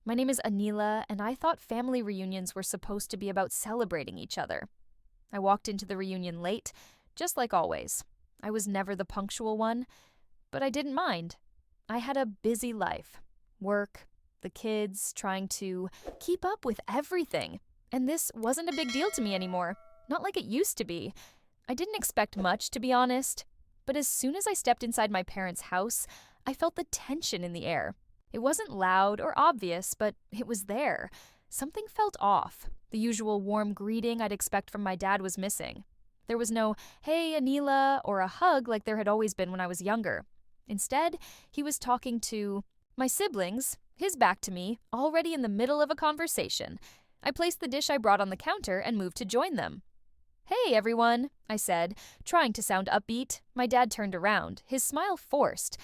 My name is Anila, and I thought family reunions were supposed to be about celebrating each other. I walked into the reunion late, just like always. I was never the punctual one, but I didn't mind. I had a busy life. Work, the kids, trying to keep up with everything. And this wasn't a big deal to me anymore, not like it used to be. I didn't expect much, to be honest. But as soon as I stepped inside my parents' house, I felt the tension in the air. It wasn't loud or obvious, but it was there. Something felt off. The usual warm greeting I'd expect from my dad was missing. There was no, "Hey, Anila," or a hug like there had always been when I was younger. Instead, he was talking to my siblings, his back to me, already in the middle of a conversation. I placed the dish I brought on the counter and moved to join them. "Hey, everyone," I said, trying to sound upbeat. My dad turned around, his smile forced.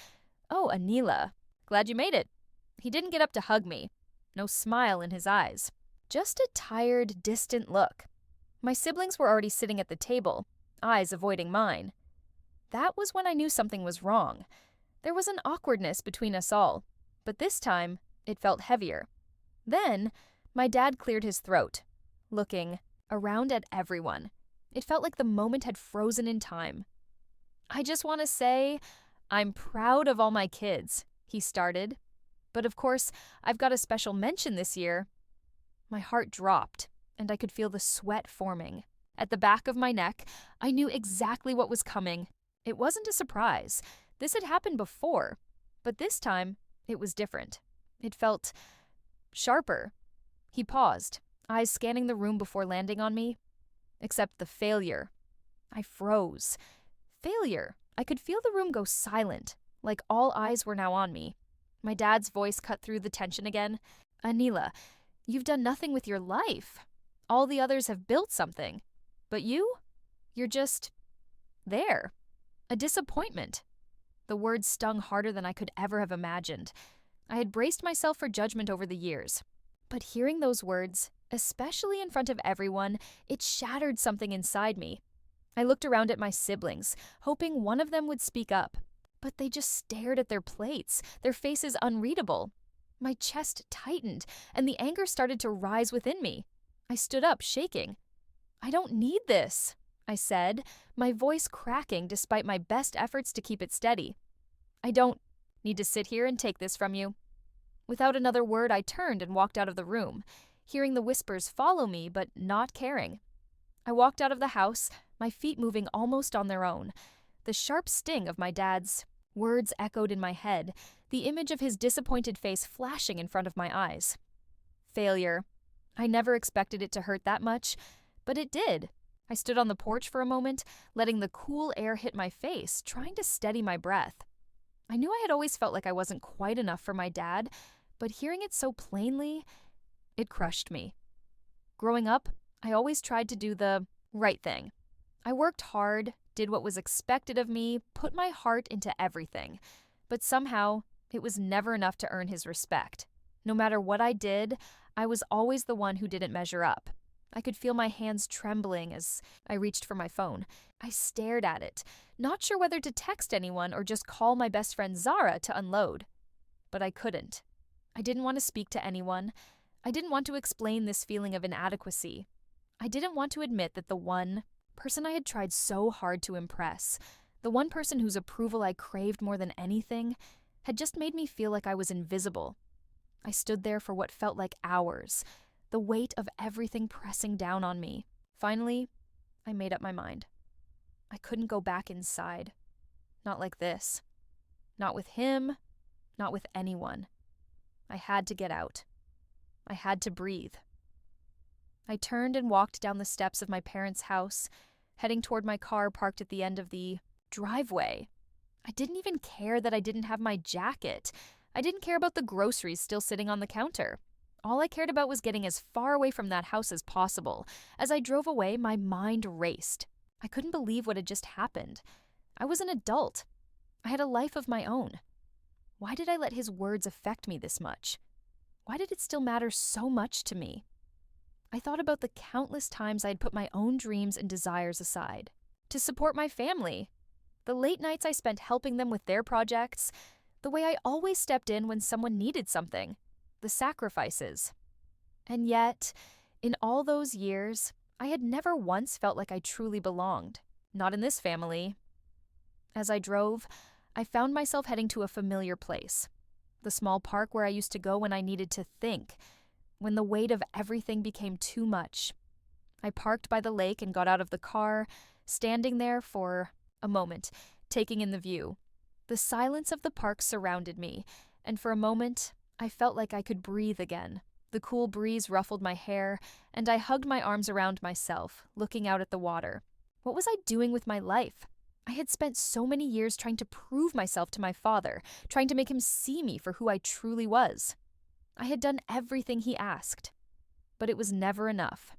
"Oh, Anila. Glad you made it." He didn't get up to hug me. No smile in his eyes. Just a tired, distant look. My siblings were already sitting at the table, eyes avoiding mine. That was when I knew something was wrong. There was an awkwardness between us all, but this time, it felt heavier. Then, my dad cleared his throat, looking around at everyone. It felt like the moment had frozen in time. "I just want to say, I'm proud of all my kids," he started. "But of course, I've got a special mention this year." My heart dropped, and I could feel the sweat forming. At the back of my neck, I knew exactly what was coming. It wasn't a surprise. This had happened before, but this time, it was different. It felt sharper. He paused, eyes scanning the room before landing on me. Except the failure. I froze. Failure. I could feel the room go silent, like all eyes were now on me. My dad's voice cut through the tension again. "Anila, you've done nothing with your life. All the others have built something. But you're just there. A disappointment." The words stung harder than I could ever have imagined. I had braced myself for judgment over the years. But hearing those words, especially in front of everyone, it shattered something inside me. I looked around at my siblings, hoping one of them would speak up. But they just stared at their plates, their faces unreadable. My chest tightened, and the anger started to rise within me. I stood up, shaking. "I don't need this," I said, my voice cracking despite my best efforts to keep it steady. "I don't need to sit here and take this from you." Without another word, I turned and walked out of the room, hearing the whispers follow me, but not caring. I walked out of the house, my feet moving almost on their own. The sharp sting of my dad's words echoed in my head, the image of his disappointed face flashing in front of my eyes. Failure. I never expected it to hurt that much, but it did. I stood on the porch for a moment, letting the cool air hit my face, trying to steady my breath. I knew I had always felt like I wasn't quite enough for my dad, but hearing it so plainly, it crushed me. Growing up, I always tried to do the right thing. I worked hard, did what was expected of me, put my heart into everything. But somehow, it was never enough to earn his respect. No matter what I did, I was always the one who didn't measure up. I could feel my hands trembling as I reached for my phone. I stared at it, not sure whether to text anyone or just call my best friend Zara to unload. But I couldn't. I didn't want to speak to anyone. I didn't want to explain this feeling of inadequacy. I didn't want to admit that the one person I had tried so hard to impress, the one person whose approval I craved more than anything, had just made me feel like I was invisible. I stood there for what felt like hours, the weight of everything pressing down on me. Finally, I made up my mind. I couldn't go back inside. Not like this. Not with him. Not with anyone. I had to get out. I had to breathe. I turned and walked down the steps of my parents' house, heading toward my car parked at the end of the driveway. I didn't even care that I didn't have my jacket. I didn't care about the groceries still sitting on the counter. All I cared about was getting as far away from that house as possible. As I drove away, my mind raced. I couldn't believe what had just happened. I was an adult. I had a life of my own. Why did I let his words affect me this much? Why did it still matter so much to me? I thought about the countless times I had put my own dreams and desires aside to support my family, the late nights I spent helping them with their projects, the way I always stepped in when someone needed something, the sacrifices. And yet, in all those years, I had never once felt like I truly belonged. Not in this family. As I drove, I found myself heading to a familiar place. The small park where I used to go when I needed to think, when the weight of everything became too much. I parked by the lake and got out of the car, standing there for a moment, taking in the view. The silence of the park surrounded me, and for a moment, I felt like I could breathe again. The cool breeze ruffled my hair, and I hugged my arms around myself, looking out at the water. What was I doing with my life? I had spent so many years trying to prove myself to my father, trying to make him see me for who I truly was. I had done everything he asked, but it was never enough.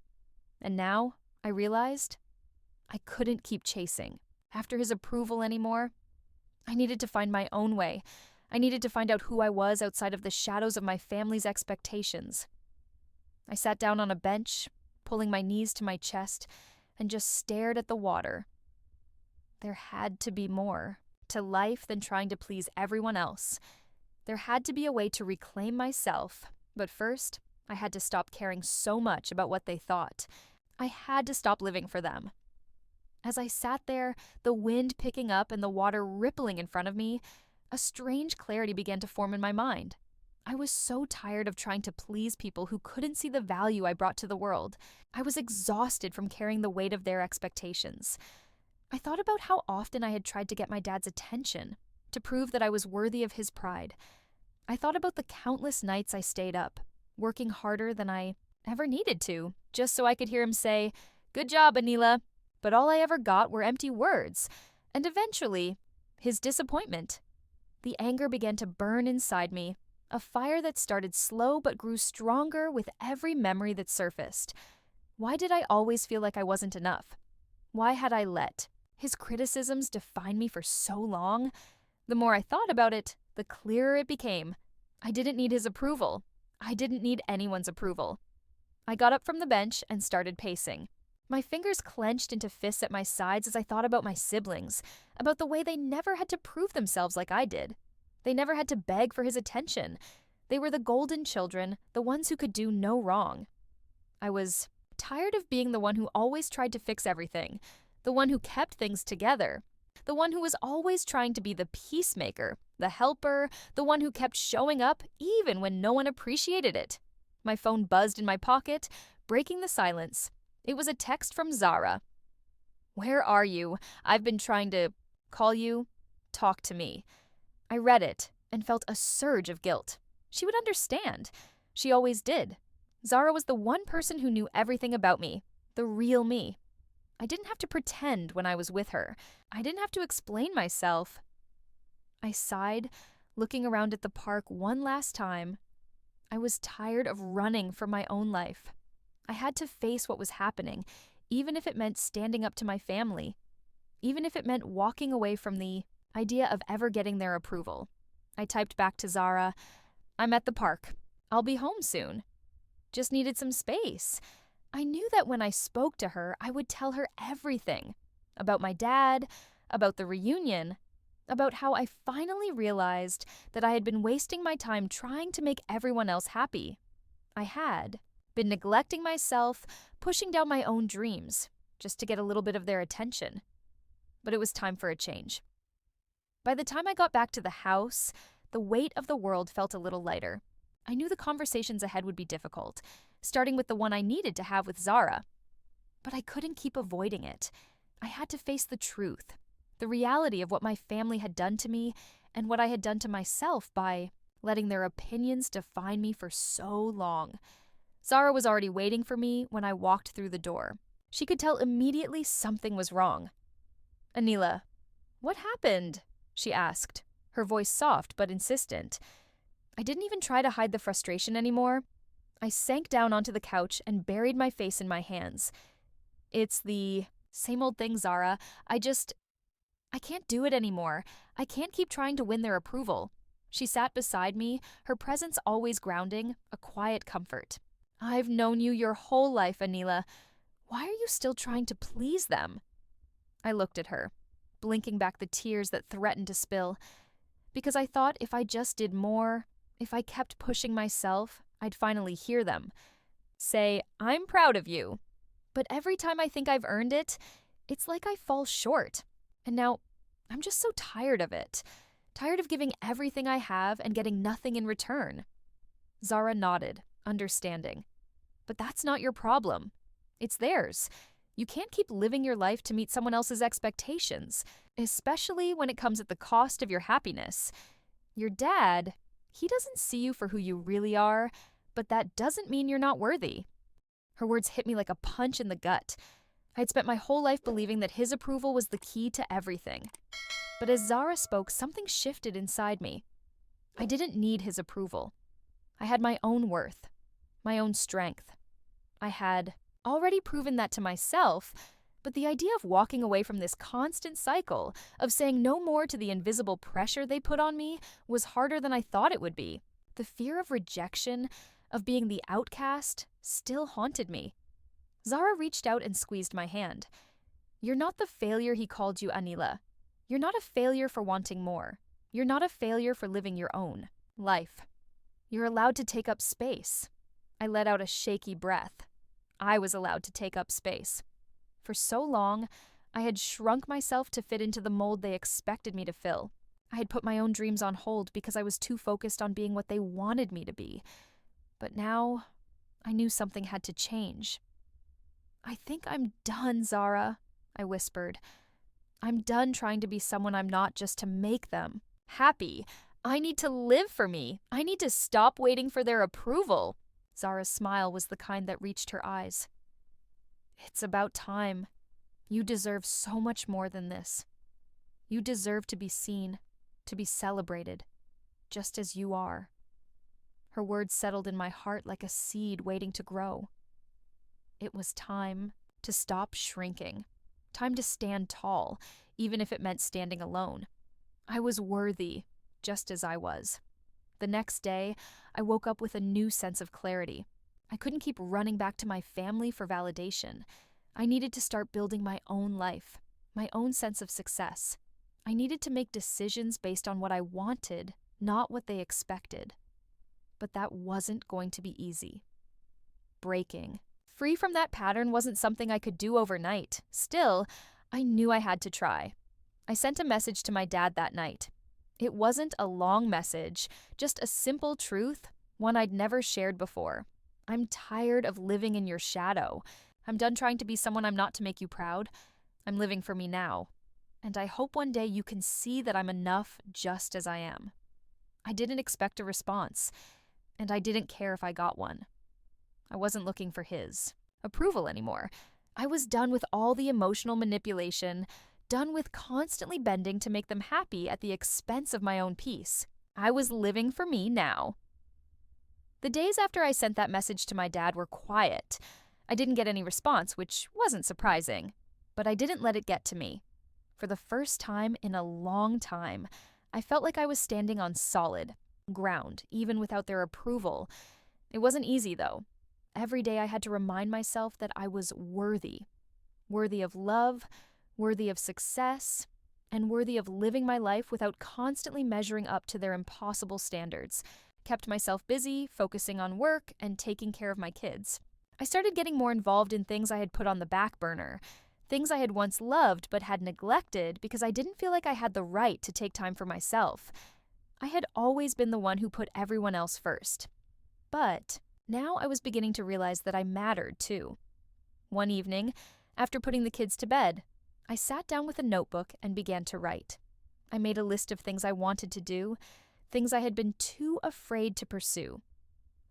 And now, I realized, I couldn't keep chasing after his approval anymore. I needed to find my own way. I needed to find out who I was outside of the shadows of my family's expectations. I sat down on a bench, pulling my knees to my chest, and just stared at the water. There had to be more to life than trying to please everyone else. There had to be a way to reclaim myself, but first, I had to stop caring so much about what they thought. I had to stop living for them. As I sat there, the wind picking up and the water rippling in front of me, a strange clarity began to form in my mind. I was so tired of trying to please people who couldn't see the value I brought to the world. I was exhausted from carrying the weight of their expectations. I thought about how often I had tried to get my dad's attention, to prove that I was worthy of his pride. I thought about the countless nights I stayed up, working harder than I ever needed to, just so I could hear him say, "Good job, Anila." But all I ever got were empty words, and eventually, his disappointment. The anger began to burn inside me, a fire that started slow but grew stronger with every memory that surfaced. Why did I always feel like I wasn't enough? Why had I let his criticisms define me for so long? The more I thought about it, the clearer it became. I didn't need his approval. I didn't need anyone's approval. I got up from the bench and started pacing. My fingers clenched into fists at my sides as I thought about my siblings, about the way they never had to prove themselves like I did. They never had to beg for his attention. They were the golden children, the ones who could do no wrong. I was tired of being the one who always tried to fix everything, the one who kept things together, the one who was always trying to be the peacemaker, the helper, the one who kept showing up even when no one appreciated it. My phone buzzed in my pocket, breaking the silence. It was a text from Zara. "Where are you? I've been trying to call you. Talk to me." I read it and felt a surge of guilt. She would understand. She always did. Zara was the one person who knew everything about me, the real me. I didn't have to pretend when I was with her. I didn't have to explain myself. I sighed, looking around at the park one last time. I was tired of running from my own life. I had to face what was happening, even if it meant standing up to my family, even if it meant walking away from the idea of ever getting their approval. I typed back to Zara, "I'm at the park. I'll be home soon." Just needed some space. I knew that when I spoke to her, I would tell her everything. About my dad, about the reunion, about how I finally realized that I had been wasting my time trying to make everyone else happy. I had been neglecting myself, pushing down my own dreams, just to get a little bit of their attention. But it was time for a change. By the time I got back to the house, the weight of the world felt a little lighter. I knew the conversations ahead would be difficult, starting with the one I needed to have with Zara. But I couldn't keep avoiding it. I had to face the truth, the reality of what my family had done to me and what I had done to myself by letting their opinions define me for so long. Zara was already waiting for me when I walked through the door. She could tell immediately something was wrong. "Anila, what happened?" she asked, her voice soft but insistent. I didn't even try to hide the frustration anymore. I sank down onto the couch and buried my face in my hands. "It's the same old thing, Zara. I can't do it anymore. I can't keep trying to win their approval." She sat beside me, her presence always grounding, a quiet comfort. "I've known you your whole life, Anila. Why are you still trying to please them?" I looked at her, blinking back the tears that threatened to spill, because I thought if I just did more, if I kept pushing myself, I'd finally hear them say, "I'm proud of you." But every time I think I've earned it, it's like I fall short. And now I'm just so tired of it. Tired of giving everything I have and getting nothing in return. Zara nodded, understanding. But that's not your problem. It's theirs. You can't keep living your life to meet someone else's expectations, especially when it comes at the cost of your happiness. Your dad, he doesn't see you for who you really are, but that doesn't mean you're not worthy. Her words hit me like a punch in the gut. I'd spent my whole life believing that his approval was the key to everything. But as Zara spoke, something shifted inside me. I didn't need his approval. I had my own worth, my own strength. I had already proven that to myself, but the idea of walking away from this constant cycle, of saying no more to the invisible pressure they put on me, was harder than I thought it would be. The fear of rejection, of being the outcast, still haunted me. Zara reached out and squeezed my hand. "You're not the failure he called you, Anila. You're not a failure for wanting more. You're not a failure for living your own life. You're allowed to take up space." I let out a shaky breath. I was allowed to take up space. For so long, I had shrunk myself to fit into the mold they expected me to fill. I had put my own dreams on hold because I was too focused on being what they wanted me to be. But now, I knew something had to change. "I think I'm done, Zara," I whispered. "I'm done trying to be someone I'm not just to make them happy. I need to live for me. I need to stop waiting for their approval." Zara's smile was the kind that reached her eyes. "It's about time. You deserve so much more than this. You deserve to be seen, to be celebrated, just as you are." Her words settled in my heart like a seed waiting to grow. It was time to stop shrinking. Time to stand tall, even if it meant standing alone. I was worthy, just as I was. The next day, I woke up with a new sense of clarity. I couldn't keep running back to my family for validation. I needed to start building my own life, my own sense of success. I needed to make decisions based on what I wanted, not what they expected. But that wasn't going to be easy. Breaking free from that pattern wasn't something I could do overnight. Still, I knew I had to try. I sent a message to my dad that night. It wasn't a long message, just a simple truth, one I'd never shared before. "I'm tired of living in your shadow. I'm done trying to be someone I'm not to make you proud. I'm living for me now. And I hope one day you can see that I'm enough just as I am." I didn't expect a response, and I didn't care if I got one. I wasn't looking for his approval anymore. I was done with all the emotional manipulation, done with constantly bending to make them happy at the expense of my own peace. I was living for me now. The days after I sent that message to my dad were quiet. I didn't get any response, which wasn't surprising, but I didn't let it get to me. For the first time in a long time, I felt like I was standing on solid ground, even without their approval. It wasn't easy, though. Every day I had to remind myself that I was worthy. Worthy of love, worthy of success, and worthy of living my life without constantly measuring up to their impossible standards. Kept myself busy, focusing on work, and taking care of my kids. I started getting more involved in things I had put on the back burner, things I had once loved but had neglected because I didn't feel like I had the right to take time for myself. I had always been the one who put everyone else first. But now I was beginning to realize that I mattered too. One evening, after putting the kids to bed, I sat down with a notebook and began to write. I made a list of things I wanted to do, things I had been too afraid to pursue.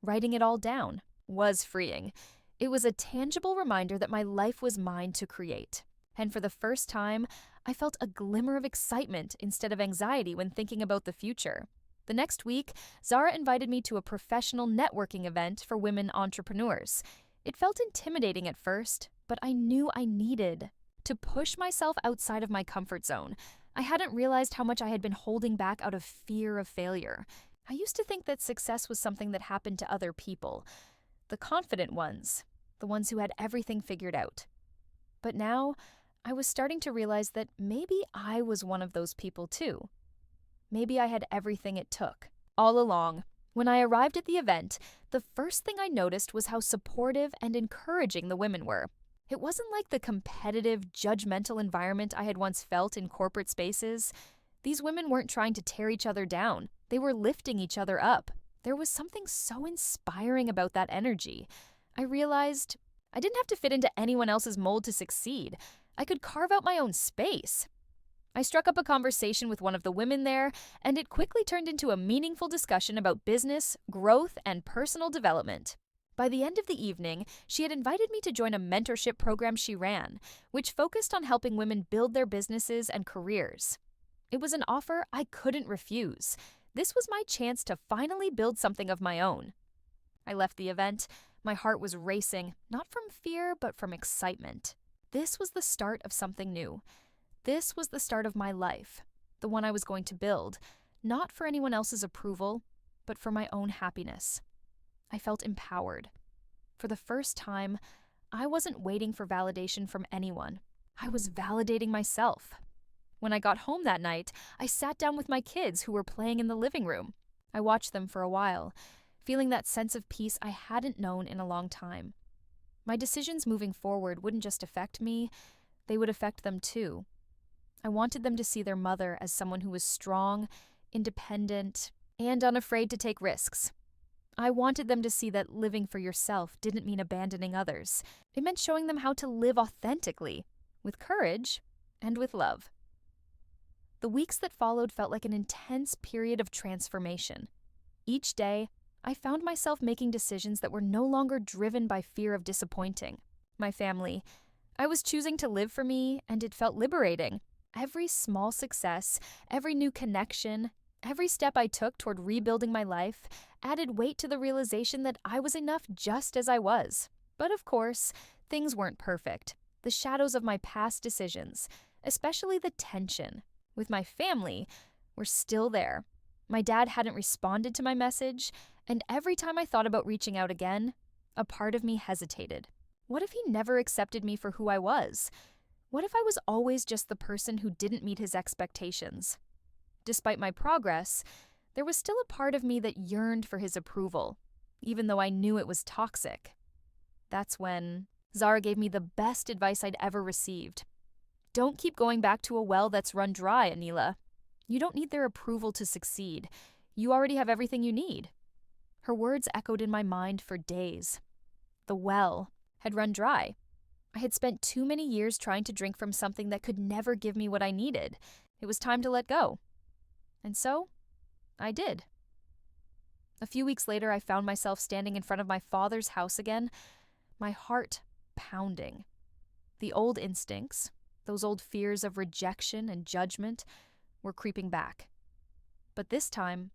Writing it all down was freeing. It was a tangible reminder that my life was mine to create. And for the first time, I felt a glimmer of excitement instead of anxiety when thinking about the future. The next week, Zara invited me to a professional networking event for women entrepreneurs. It felt intimidating at first, but I knew I needed to push myself outside of my comfort zone. I hadn't realized how much I had been holding back out of fear of failure. I used to think that success was something that happened to other people, the confident ones, the ones who had everything figured out. But now, I was starting to realize that maybe I was one of those people too. Maybe I had everything it took, all along, When I arrived at the event, the first thing I noticed was how supportive and encouraging the women were. It wasn't like the competitive, judgmental environment I had once felt in corporate spaces. These women weren't trying to tear each other down. They were lifting each other up. There was something so inspiring about that energy. I realized I didn't have to fit into anyone else's mold to succeed. I could carve out my own space. I struck up a conversation with one of the women there, and it quickly turned into a meaningful discussion about business, growth, and personal development. By the end of the evening, she had invited me to join a mentorship program she ran, which focused on helping women build their businesses and careers. It was an offer I couldn't refuse. This was my chance to finally build something of my own. I left the event. My heart was racing, not from fear, but from excitement. This was the start of something new. This was the start of my life, the one I was going to build, not for anyone else's approval, but for my own happiness. I felt empowered. For the first time, I wasn't waiting for validation from anyone. I was validating myself. When I got home that night, I sat down with my kids who were playing in the living room. I watched them for a while, feeling that sense of peace I hadn't known in a long time. My decisions moving forward wouldn't just affect me, they would affect them too. I wanted them to see their mother as someone who was strong, independent, and unafraid to take risks. I wanted them to see that living for yourself didn't mean abandoning others. It meant showing them how to live authentically, with courage and with love. The weeks that followed felt like an intense period of transformation. Each day, I found myself making decisions that were no longer driven by fear of disappointing my family. I was choosing to live for me, and it felt liberating. Every small success, every new connection, every step I took toward rebuilding my life added weight to the realization that I was enough just as I was. But of course, things weren't perfect. The shadows of my past decisions, especially the tension with my family, were still there. My dad hadn't responded to my message, and every time I thought about reaching out again, a part of me hesitated. What if he never accepted me for who I was? What if I was always just the person who didn't meet his expectations? Despite my progress, there was still a part of me that yearned for his approval, even though I knew it was toxic. That's when Zara gave me the best advice I'd ever received. Don't keep going back to a well that's run dry, Anila. You don't need their approval to succeed. You already have everything you need. Her words echoed in my mind for days. The well had run dry. I had spent too many years trying to drink from something that could never give me what I needed. It was time to let go. And so, I did. A few weeks later, I found myself standing in front of my father's house again, my heart pounding. The old instincts, those old fears of rejection and judgment, were creeping back. But this time,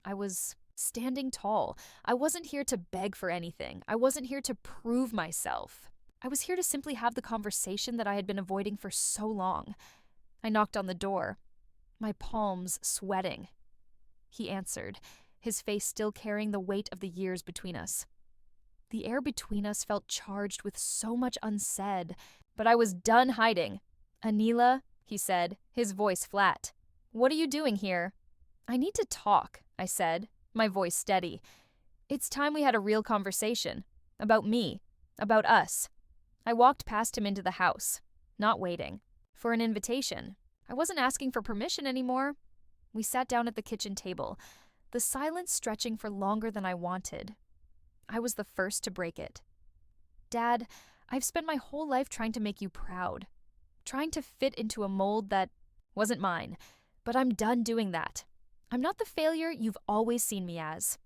I was standing tall. I wasn't here to beg for anything. I wasn't here to prove myself. I was here to simply have the conversation that I had been avoiding for so long. I knocked on the door, my palms sweating. He answered, his face still carrying the weight of the years between us. The air between us felt charged with so much unsaid, but I was done hiding. "Anila," he said, his voice flat. "What are you doing here?" "I need to talk," I said, my voice steady. "It's time we had a real conversation. About me. About us." I walked past him into the house, not waiting for an invitation. I wasn't asking for permission anymore. We sat down at the kitchen table, the silence stretching for longer than I wanted. I was the first to break it. "Dad, I've spent my whole life trying to make you proud, trying to fit into a mold that wasn't mine, but I'm done doing that. I'm not the failure you've always seen me as.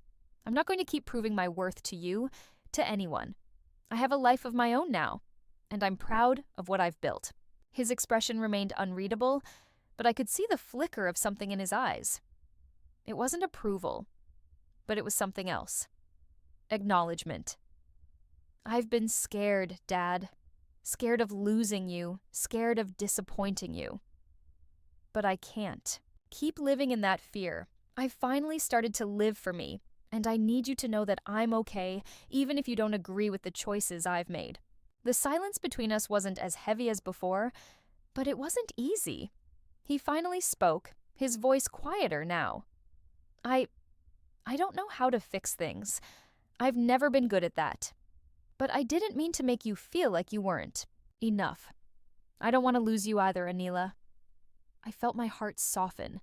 I'm not going to keep proving my worth to you, to anyone. I have a life of my own now, and I'm proud of what I've built." His expression remained unreadable, but I could see the flicker of something in his eyes. It wasn't approval, but it was something else. Acknowledgement. "I've been scared, Dad. Scared of losing you, scared of disappointing you. But I can't keep living in that fear. I've finally started to live for me, and I need you to know that I'm okay, even if you don't agree with the choices I've made." The silence between us wasn't as heavy as before, but it wasn't easy. He finally spoke, his voice quieter now. I I don't know how to fix things. I've never been good at that. But I didn't mean to make you feel like you weren't. Enough. I don't want to lose you either, Anila. I felt my heart soften.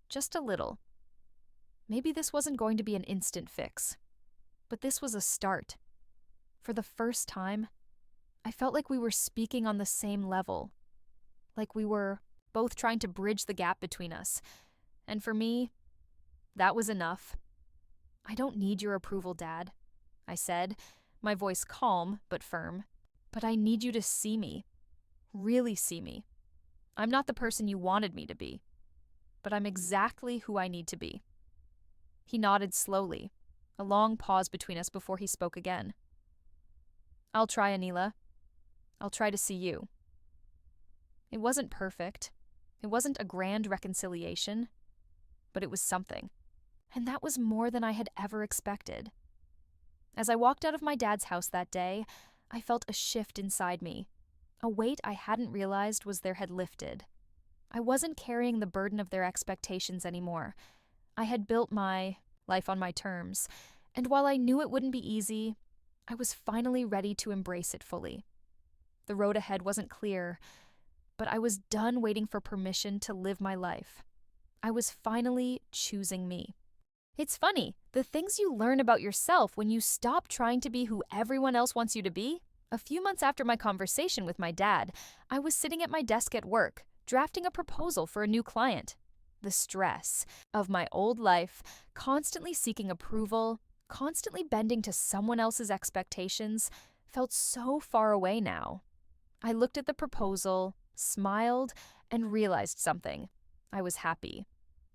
Just a little. Maybe this wasn't going to be an instant fix. But this was a start. For the first time, I felt like we were speaking on the same level. Like we were both trying to bridge the gap between us. And for me, that was enough. I don't need your approval, Dad, I said, my voice calm but firm. But I need you to see me. Really see me. I'm not the person you wanted me to be. But I'm exactly who I need to be. He nodded slowly, a long pause between us before he spoke again. I'll try, Anila. I'll try to see you. It wasn't perfect. It wasn't a grand reconciliation. But it was something. And that was more than I had ever expected. As I walked out of my dad's house that day, I felt a shift inside me. A weight I hadn't realized was there had lifted. I wasn't carrying the burden of their expectations anymore. I had built my life on my terms, and while I knew it wouldn't be easy, I was finally ready to embrace it fully. The road ahead wasn't clear, but I was done waiting for permission to live my life. I was finally choosing me. It's funny, the things you learn about yourself when you stop trying to be who everyone else wants you to be. A few months after my conversation with my dad, I was sitting at my desk at work, drafting a proposal for a new client. The stress of my old life, constantly seeking approval, constantly bending to someone else's expectations, felt so far away now. I looked at the proposal, smiled, and realized something. I was happy.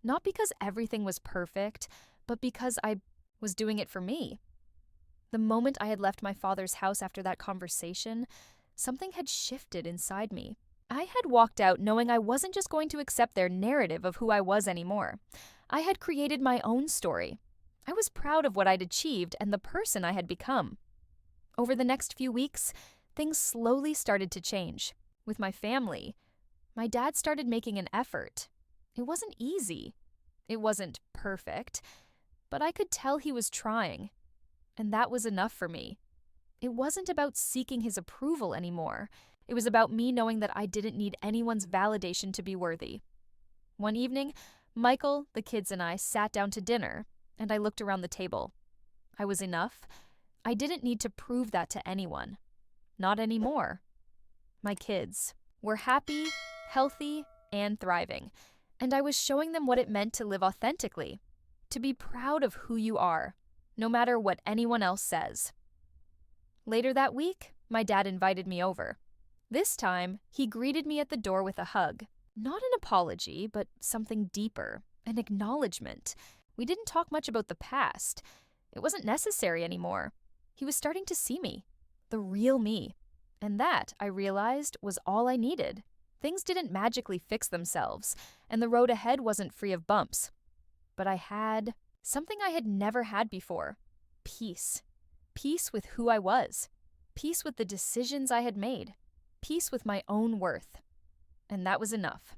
Not because everything was perfect, but because I was doing it for me. The moment I had left my father's house after that conversation, something had shifted inside me. I had walked out knowing I wasn't just going to accept their narrative of who I was anymore. I had created my own story. I was proud of what I'd achieved and the person I had become. Over the next few weeks, things slowly started to change. With my family, my dad started making an effort. It wasn't easy. It wasn't perfect, but I could tell he was trying. And that was enough for me. It wasn't about seeking his approval anymore. It was about me knowing that I didn't need anyone's validation to be worthy. One evening, Michael, the kids, and I sat down to dinner, and I looked around the table. I was enough. I didn't need to prove that to anyone. Not anymore. My kids were happy, healthy, and thriving, and I was showing them what it meant to live authentically, to be proud of who you are, no matter what anyone else says. Later that week, my dad invited me over. This time, he greeted me at the door with a hug. Not an apology, but something deeper, an acknowledgement. We didn't talk much about the past. It wasn't necessary anymore. He was starting to see me, the real me. And that, I realized, was all I needed. Things didn't magically fix themselves, and the road ahead wasn't free of bumps. But I had something I had never had before. Peace. Peace with who I was. Peace with the decisions I had made. Peace with my own worth. And that was enough.